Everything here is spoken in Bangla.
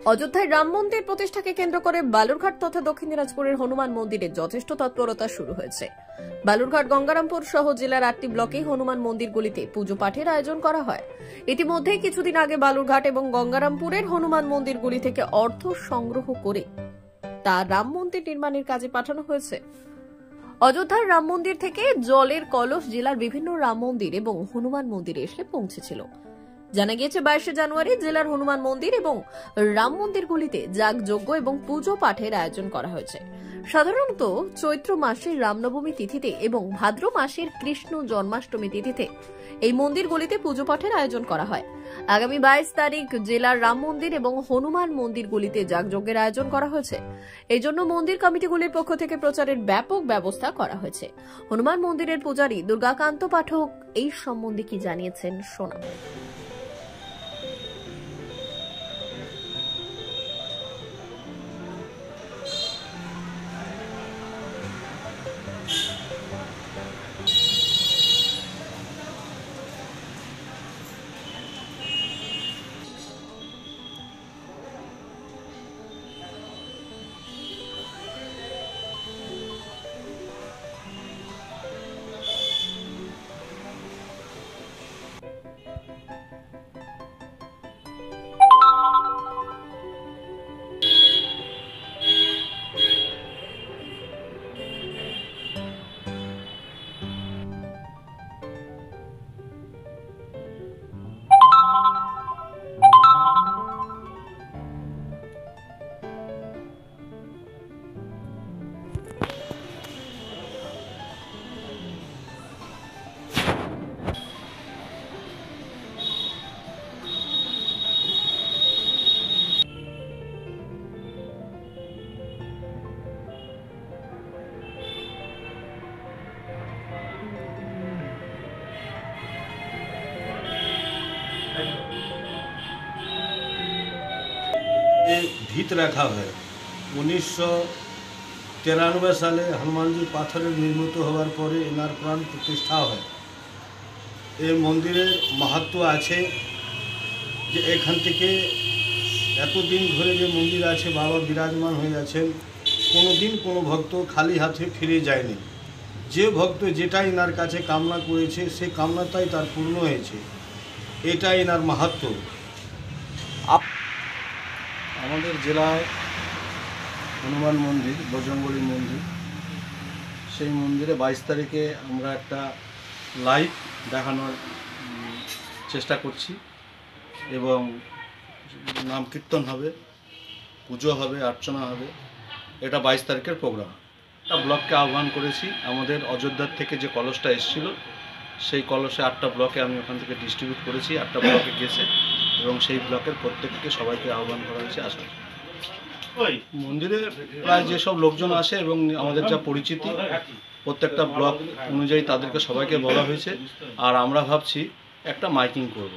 অযোধ্যায় রাম মন্দির প্রতিষ্ঠাকে কেন্দ্র করে বালুরঘাট তথা দক্ষিণ দিনাজপুরের হনুমান মন্দিরে যথেষ্ট তৎপরতা শুরু হয়েছে। বালুরঘাট, গঙ্গারামপুর সহ জেলার 8টি ব্লকে হনুমান মন্দিরগুলিতে পুজো পাঠের আয়োজন করা হয়। ইতিমধ্যে কিছুদিন আগে বালুরঘাট এবং গঙ্গারামপুরের হনুমান মন্দিরগুলি থেকে অর্থ সংগ্রহ করে তা রাম মন্দির নির্মাণের কাজে পাঠানো হয়েছে। অযোধ্যার রাম মন্দির থেকে জলের কলস জেলার বিভিন্ন রাম মন্দির এবং হনুমান মন্দিরে এসে পৌঁছেছিল। জানা গিয়েছে 22 জানুয়ারি জেলার হনুমান মন্দির এবং রাম মন্দিরগুলিতে যাগযজ্ঞ এবং পুজো পাঠের আয়োজন করা হয়েছে। সাধারণত চৈত্র মাসের রামনবমী তিথিতে এবং ভাদ্র মাসের কৃষ্ণ জন্মাষ্টমী তিথিতে এই মন্দিরগুলিতে পুজো পাঠের আয়োজন করা হয়। আগামী 22 তারিখ জেলার রাম মন্দির এবং হনুমান মন্দিরগুলিতে যাগযজ্ঞের আয়োজন করা হয়েছে। এই জন্য মন্দির কমিটিগুলির পক্ষ থেকে প্রচারের ব্যাপক ব্যবস্থা করা হয়েছে। হনুমান মন্দিরের পূজারী দুর্গাকান্ত পাঠক এই সম্বন্ধে কি জানিয়েছেন শোনাব। ভিত রাখা হয় 1993 সালে হনুমানজি পাথরের নির্মিত হওয়ার পরে এনার প্রাণ প্রতিষ্ঠা হয়। এই মন্দিরের মাহাত্ম্য আছে যে এখান থেকে এতদিন ধরে যে মন্দির আছে বাবা বিরাজমান হয়ে আছেন, কোনোদিন কোনো ভক্ত খালি হাতে ফিরে যায়নি। যে ভক্ত যেটা এনার কাছে কামনা করেছে সে কামনাটাই তার পূর্ণ হয়েছে। এটাই এনার মাহাত্ম্য। আমাদের জেলায় হনুমান মন্দির, বজরংবলী মন্দির, সেই মন্দিরে 22 তারিখে আমরা একটা লাইভ দেখানোর চেষ্টা করছি এবং নাম কীর্তন হবে, পুজো হবে, অর্চনা হবে। এটা 22 তারিখের প্রোগ্রাম। একটা ব্লককে আহ্বান করেছি। আমাদের অযোধ্যার থেকে যে কলসটা এসেছিল সেই কলসে 8টা ব্লকে আমি ওখান থেকে ডিস্ট্রিবিউট করেছি। 8টা ব্লকে গেছে এবং সেই ব্লকের প্রত্যেককে সবাইকে আহ্বান করা হয়েছে আসার। মন্দিরে প্রায় যেসব লোকজন আসে এবং আমাদের যা পরিচিতি প্রত্যেকটা ব্লক অনুযায়ী তাদেরকে সবাইকে বলা হয়েছে। আর আমরা ভাবছি একটা মাইকিং করব।